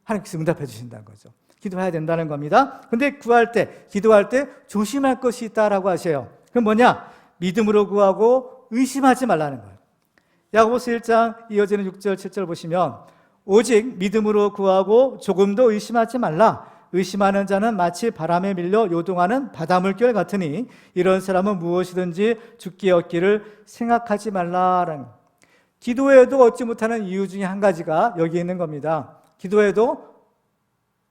하나님께서 응답해 주신다는 거죠. 기도해야 된다는 겁니다. 근데 구할 때, 기도할 때 조심할 것이 있다라고 하세요. 그럼 뭐냐? 믿음으로 구하고 의심하지 말라는 거예요. 야고보서 1장 이어지는 6절, 7절 보시면 오직 믿음으로 구하고 조금도 의심하지 말라. 의심하는 자는 마치 바람에 밀려 요동하는 바닷물결 같으니 이런 사람은 무엇이든지 죽게 얻기를 생각하지 말라라는 거예요. 기도해도 얻지 못하는 이유 중에 한 가지가 여기 있는 겁니다. 기도해도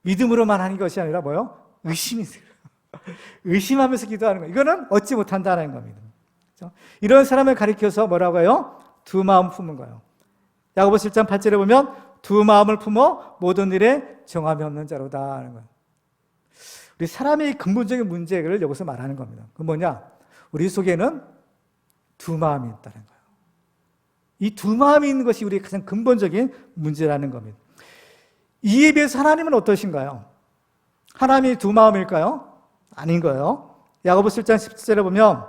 믿음으로만 하는 것이 아니라 뭐요? 의심이 들어요. 의심하면서 기도하는 거예요. 이거는 얻지 못한다는 겁니다. 그렇죠? 이런 사람을 가리켜서 뭐라고 해요? 두 마음 품은 거예요. 야고보서 1장 8절에 보면 두 마음을 품어 모든 일에 정함이 없는 자로다 하는 거예요. 우리 사람의 근본적인 문제를 여기서 말하는 겁니다. 그건 뭐냐? 우리 속에는 두 마음이 있다는 거예요. 이 두 마음이 있는 것이 우리의 가장 근본적인 문제라는 겁니다. 이에 비해서 하나님은 어떠신가요? 하나님이 두 마음일까요? 아닌 거예요. 야고보서 1장 17절에 보면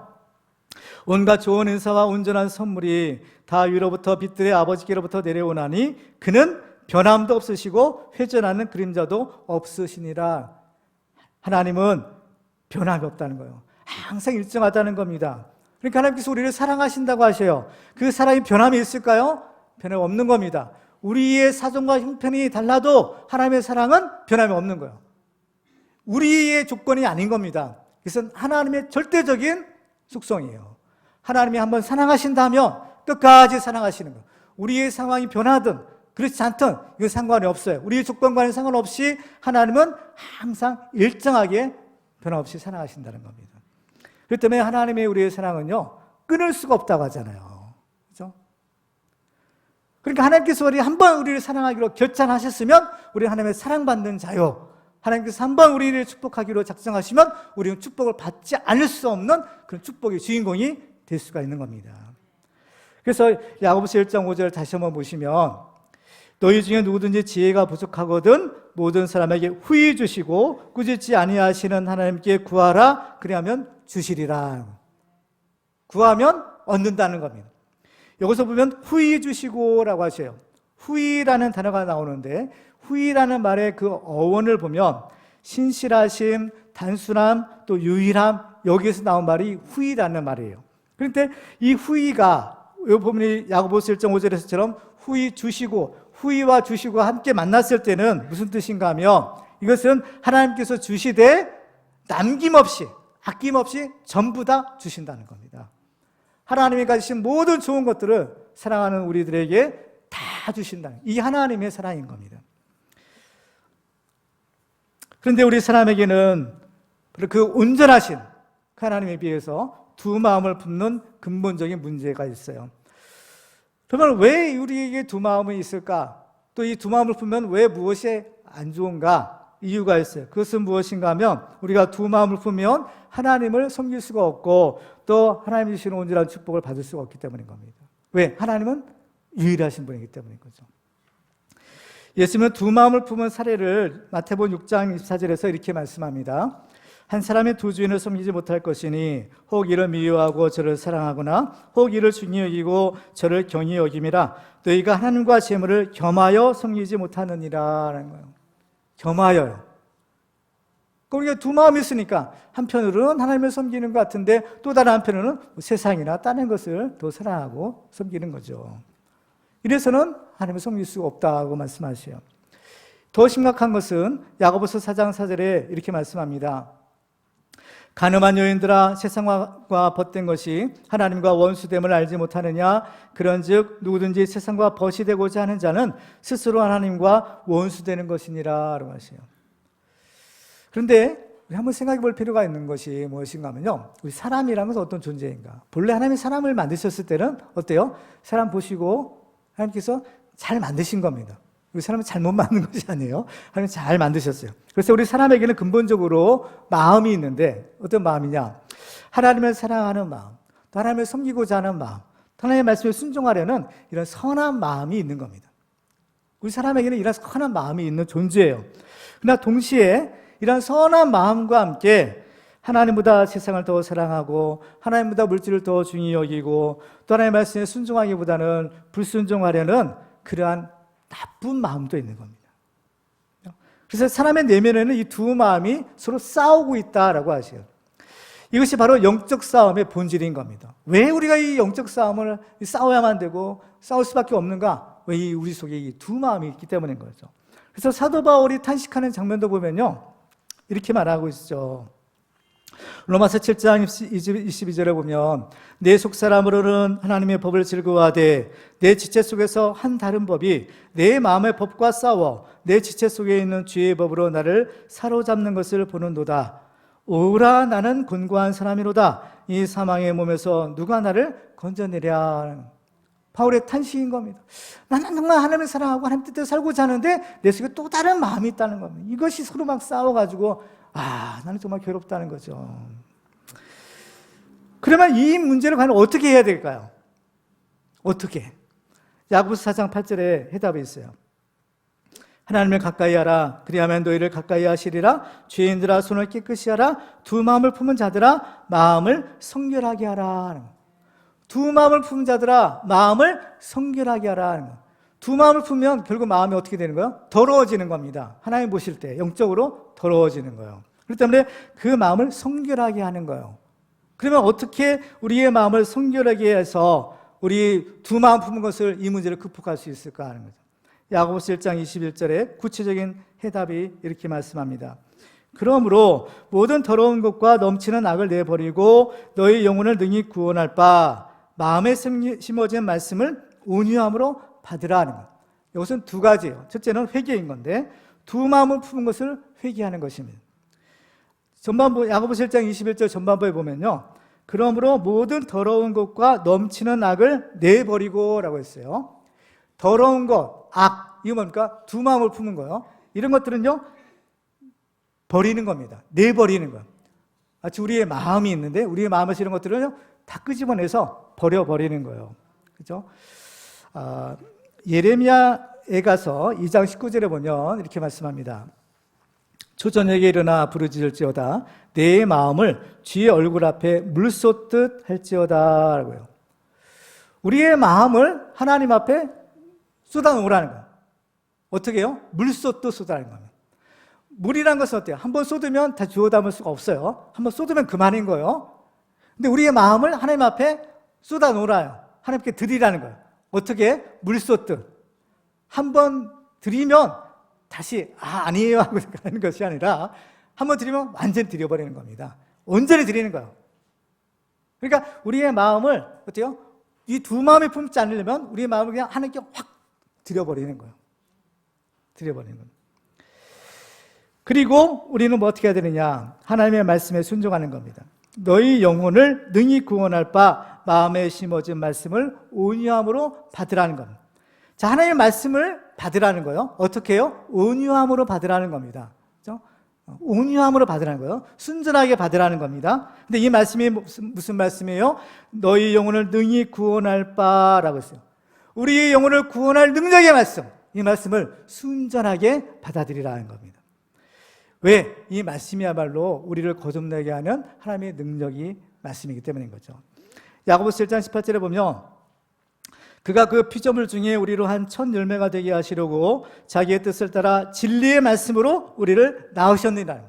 온갖 좋은 은사와 온전한 선물이 다 위로부터 빛들의 아버지께로부터 내려오나니 그는 변함도 없으시고 회전하는 그림자도 없으시니라. 하나님은 변함이 없다는 거예요. 항상 일정하다는 겁니다. 그러니까 하나님께서 우리를 사랑하신다고 하셔요. 그 사랑이 변함이 있을까요? 변함이 없는 겁니다. 우리의 사정과 형편이 달라도 하나님의 사랑은 변함이 없는 거예요. 우리의 조건이 아닌 겁니다. 그것은 하나님의 절대적인 속성이에요. 하나님이 한번 사랑하신다면 끝까지 사랑하시는 거예요. 우리의 상황이 변하든 그렇지 않든 이건 상관이 없어요. 우리의 조건과는 상관없이 하나님은 항상 일정하게 변함없이 사랑하신다는 겁니다. 그렇기 때문에 하나님의 우리의 사랑은요, 끊을 수가 없다고 하잖아요. 그렇죠? 그러니까 하나님께서 한번 우리를 사랑하기로 결단하셨으면 우리는 하나님의 사랑받는 자요, 하나님께서 한번 우리를 축복하기로 작정하시면 우리는 축복을 받지 않을 수 없는 그런 축복의 주인공이 될 수가 있는 겁니다. 그래서 야고보서 1장 5절 다시 한번 보시면, 너희 중에 누구든지 지혜가 부족하거든 모든 사람에게 후히 주시고 꾸짖지 아니하시는 하나님께 구하라, 그리하면 주시리라. 구하면 얻는다는 겁니다. 여기서 보면 후히 주시고라고 하셔요. 후히라는 단어가 나오는데, 후히라는 말의 그 어원을 보면 신실하심, 단순함, 또 유일함, 여기에서 나온 말이 후히라는 말이에요. 그런데 이 후히가 여기 보면 야고보서 1장 5절에서처럼 후히 주시고, 후히와 주시고 함께 만났을 때는 무슨 뜻인가 하면, 이것은 하나님께서 주시되 남김없이, 아낌없이 전부 다 주신다는 겁니다. 하나님이 가지신 모든 좋은 것들을 사랑하는 우리들에게 다 주신다는, 이 하나님의 사랑인 겁니다. 그런데 우리 사람에게는 그 온전하신 하나님에 비해서 두 마음을 품는 근본적인 문제가 있어요. 그러면 왜 우리에게 두 마음이 있을까? 또 이 두 마음을 품으면 왜 무엇이 안 좋은가? 이유가 있어요. 그것은 무엇인가 하면, 우리가 두 마음을 품으면 하나님을 섬길 수가 없고 또 하나님이 주시는 온전한 축복을 받을 수가 없기 때문인 겁니다. 왜? 하나님은 유일하신 분이기 때문인 거죠. 예수님은 두 마음을 품은 사례를 마태복음 6장 24절에서 이렇게 말씀합니다. 한 사람이 두 주인을 섬기지 못할 것이니 혹 이를 미워하고 저를 사랑하거나 혹 이를 중히 여기고 저를 경히 여김이라. 너희가 하나님과 재물을 겸하여 섬기지 못하느니라는 거예요. 겸하여요. 우리가 두 마음이 있으니까 한편으로는 하나님을 섬기는 것 같은데 또 다른 한편으로는 세상이나 다른 것을 더 사랑하고 섬기는 거죠. 이래서는 하나님을 섬길 수가 없다고 말씀하셔요. 더 심각한 것은 야고보서 4장 4절에 이렇게 말씀합니다. 가늠한 여인들아, 세상과 벗된 것이 하나님과 원수됨을 알지 못하느냐? 그런즉 누구든지 세상과 벗이 되고자 하는 자는 스스로 하나님과 원수되는 것이니라 라고 하세요. 그런데 우리 한번 생각해 볼 필요가 있는 것이 무엇인가 하면요, 우리 사람이라는 것은 어떤 존재인가? 본래 하나님이 사람을 만드셨을 때는 어때요? 사람 보시고 하나님께서 잘 만드신 겁니다. 우리 사람은 잘못 만든 것이 아니에요. 하나님 잘 만드셨어요. 그래서 우리 사람에게는 근본적으로 마음이 있는데, 어떤 마음이냐? 하나님을 사랑하는 마음, 또 하나님을 섬기고자 하는 마음, 하나님의 말씀에 순종하려는 이런 선한 마음이 있는 겁니다. 우리 사람에게는 이런 선한 마음이 있는 존재예요. 그러나 동시에 이런 선한 마음과 함께 하나님보다 세상을 더 사랑하고 하나님보다 물질을 더 중히 여기고 또 하나님의 말씀에 순종하기보다는 불순종하려는 그러한 나쁜 마음도 있는 겁니다. 그래서 사람의 내면에는 이 두 마음이 서로 싸우고 있다라고 하세요. 이것이 바로 영적 싸움의 본질인 겁니다. 왜 우리가 이 영적 싸움을 싸워야만 되고 싸울 수밖에 없는가? 왜 우리 속에 이 두 마음이 있기 때문인 거죠. 그래서 사도 바울이 탄식하는 장면도 보면요, 이렇게 말하고 있죠. 로마서 7장 22절에 보면 내 속사람으로는 하나님의 법을 즐거워하되 내 지체 속에서 한 다른 법이 내 마음의 법과 싸워 내 지체 속에 있는 죄의 법으로 나를 사로잡는 것을 보는도다. 오라, 나는 곤고한 사람이로다. 이 사망의 몸에서 누가 나를 건져내랴. 바울의 탄식인 겁니다. 나는 정말 하나님을 사랑하고 하나님 뜻대로 살고자 하는데 내 속에 또 다른 마음이 있다는 겁니다. 이것이 서로 막 싸워가지고 나는 정말 괴롭다는 거죠. 그러면 이 문제를 과연 어떻게 해야 될까요? 어떻게? 야고보서 4장 8절에 해답이 있어요. 하나님을 가까이 하라. 그리하면 너희를 가까이 하시리라. 죄인들아, 손을 깨끗이 하라. 두 마음을 품은 자들아, 마음을 성결하게 하라. 두 마음을 품은 자들아, 마음을 성결하게 하라. 두 마음을 품으면 결국 마음이 어떻게 되는 거예요? 더러워지는 겁니다. 하나님 보실 때 영적으로 더러워지는 거예요. 그렇기 때문에 그 마음을 성결하게 하는 거예요. 그러면 어떻게 우리의 마음을 성결하게 해서 우리 두 마음 품은 것을, 이 문제를 극복할 수 있을까 하는 거죠. 야고보서 1장 21절에 구체적인 해답이 이렇게 말씀합니다. 그러므로 모든 더러운 것과 넘치는 악을 내버리고 너희 영혼을 능히 구원할 바 마음에 심어진 말씀을 온유함으로 받으라 하는 거예요. 이것은 두 가지예요. 첫째는 회개인 건데 두 마음을 품은 것을 회개하는 것입니다. 전반부 야고보서 1장 21절 전반부에 보면요. 그러므로 모든 더러운 것과 넘치는 악을 내버리고 라고 했어요. 더러운 것, 악, 이거 뭡니까? 두 마음을 품은 거예요. 이런 것들은요, 버리는 겁니다. 내버리는 거예요. 마치 우리의 마음이 있는데, 우리의 마음에서 이런 것들은요, 다 끄집어내서 버려버리는 거예요. 그죠? 예레미야에 가서 2장 19절에 보면 이렇게 말씀합니다. 초저녁에 일어나 부르짖을지어다 내 마음을 주의 얼굴 앞에 물 쏟듯 할지어다 라고요. 우리의 마음을 하나님 앞에 쏟아놓으라는 거예요. 어떻게 해요? 물 쏟듯 쏟아라는 겁니다. 물이란 것은 어때요? 한번 쏟으면 다 주워 담을 수가 없어요. 한번 쏟으면 그만인 거예요. 근데 우리의 마음을 하나님 앞에 쏟아놓으라요. 하나님께 드리라는 거예요. 어떻게? 물 쏟듯. 한번 드리면 다시 아니에요 하고 생각하는 것이 아니라 한번 드리면 완전히 드려버리는 겁니다. 온전히 드리는 거예요. 그러니까 우리의 마음을 어때요? 이 두 마음이 품지 않으려면 우리의 마음을 그냥 하나님께 확 드려버리는 거예요. 드려버리는 거예요. 그리고 우리는 뭐 어떻게 해야 되느냐? 하나님의 말씀에 순종하는 겁니다. 너희 영혼을 능히 구원할 바 마음에 심어진 말씀을 온유함으로 받으라는 겁니다. 자, 하나님의 말씀을 받으라는 거예요. 어떻게 해요? 온유함으로 받으라는 겁니다. 그렇죠? 온유함으로 받으라는 거예요. 순전하게 받으라는 겁니다. 근데 이 말씀이 무슨 말씀이에요? 너희 영혼을 능히 구원할 바라고 했어요. 우리의 영혼을 구원할 능력의 말씀, 이 말씀을 순전하게 받아들이라는 겁니다. 왜? 이 말씀이야말로 우리를 거듭나게 하는 하나님의 능력이 말씀이기 때문인 거죠. 야고보서 1장 18절에 보면 그가 그 피조물 중에 우리로 한 첫 열매가 되게 하시려고 자기의 뜻을 따라 진리의 말씀으로 우리를 낳으셨느니라.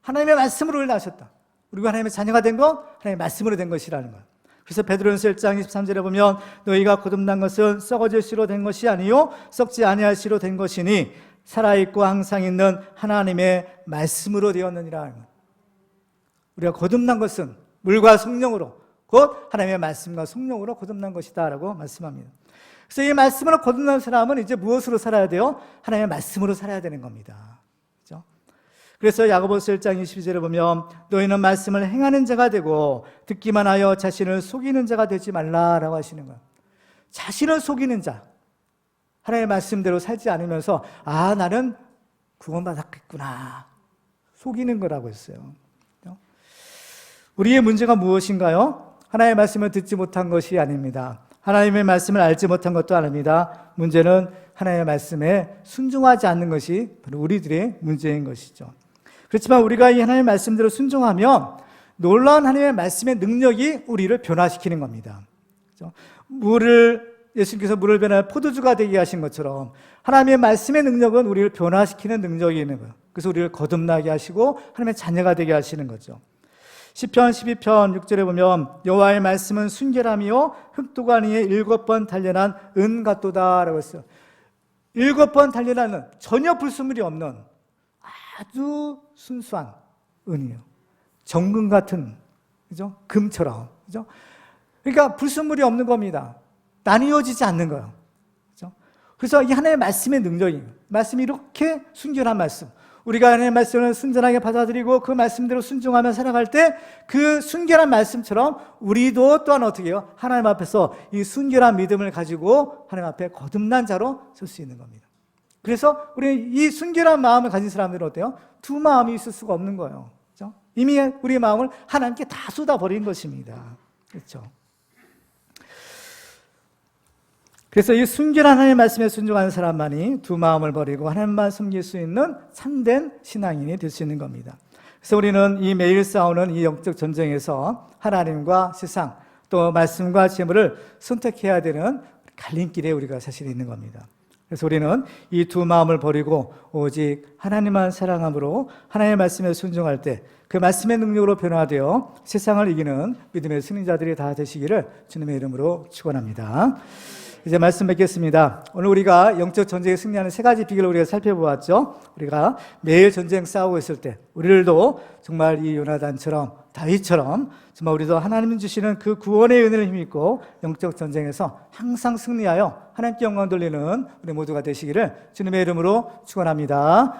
하나님의 말씀으로 우리를 낳으셨다. 우리가 하나님의 자녀가 된 건 하나님의 말씀으로 된 것이라는 거예요. 그래서 베드로전서 1장 23절에 보면 너희가 거듭난 것은 썩어질 씨로 된 것이 아니요 썩지 아니할 씨로 된 것이니 살아있고 항상 있는 하나님의 말씀으로 되었느니라. 우리가 거듭난 것은 물과 성령으로 곧 하나님의 말씀과 성령으로 거듭난 것이다 라고 말씀합니다. 그래서 이 말씀으로 거듭난 사람은 이제 무엇으로 살아야 돼요? 하나님의 말씀으로 살아야 되는 겁니다. 그렇죠? 그래서 야고보서 1장 22절에 보면 너희는 말씀을 행하는 자가 되고 듣기만 하여 자신을 속이는 자가 되지 말라라고 하시는 거예요. 자신을 속이는 자, 하나님의 말씀대로 살지 않으면서 나는 구원받았겠구나 속이는 거라고 했어요. 우리의 문제가 무엇인가요? 하나님의 말씀을 듣지 못한 것이 아닙니다. 하나님의 말씀을 알지 못한 것도 아닙니다. 문제는 하나님의 말씀에 순종하지 않는 것이 바로 우리들의 문제인 것이죠. 그렇지만 우리가 이 하나님의 말씀대로 순종하면 놀라운 하나님의 말씀의 능력이 우리를 변화시키는 겁니다. 예수님께서 물을 변화해 포도주가 되게 하신 것처럼 하나님의 말씀의 능력은 우리를 변화시키는 능력이 있는 거예요. 그래서 우리를 거듭나게 하시고 하나님의 자녀가 되게 하시는 거죠. 시편 12편 6절에 보면 여호와의 말씀은 순결함이요 흑도관 위에 7번 단련한 은 같도다 라고 했어요. 7번 단련하는 전혀 불순물이 없는 아주 순수한 은이에요. 정금 같은, 그죠? 금처럼, 그죠? 그러니까 불순물이 없는 겁니다. 나뉘어지지 않는 거예요. 그죠? 그래서 이 하나님의 말씀의 능력이에요. 말씀이 이렇게 순결한 말씀. 우리가 하나님의 말씀을 순전하게 받아들이고 그 말씀대로 순종하며 살아갈 때 그 순결한 말씀처럼 우리도 또한 어떻게 해요? 하나님 앞에서 이 순결한 믿음을 가지고 하나님 앞에 거듭난 자로 설 수 있는 겁니다. 그래서 우리 이 순결한 마음을 가진 사람들은 어때요? 두 마음이 있을 수가 없는 거예요. 그렇죠? 이미 우리의 마음을 하나님께 다 쏟아버린 것입니다. 그렇죠? 그래서 이 순결한 하나님의 말씀에 순종하는 사람만이 두 마음을 버리고 하나님만 섬길 수 있는 참된 신앙인이 될 수 있는 겁니다. 그래서 우리는 이 매일 싸우는 이 영적 전쟁에서 하나님과 세상 또 말씀과 재물을 선택해야 되는 갈림길에 우리가 사실 있는 겁니다. 그래서 우리는 이 두 마음을 버리고 오직 하나님만 사랑함으로 하나님의 말씀에 순종할 때 그 말씀의 능력으로 변화되어 세상을 이기는 믿음의 승리자들이 다 되시기를 주님의 이름으로 축원합니다. 이제 말씀 뵙겠습니다. 오늘 우리가 영적 전쟁에 승리하는 세 가지 비결을 우리가 살펴보았죠. 우리가 매일 전쟁 싸우고 있을 때 우리들도 정말 이 요나단처럼 다윗처럼 정말 우리도 하나님 주시는 그 구원의 은혜를 힘입고 영적 전쟁에서 항상 승리하여 하나님께 영광 돌리는 우리 모두가 되시기를 주님의 이름으로 축원합니다.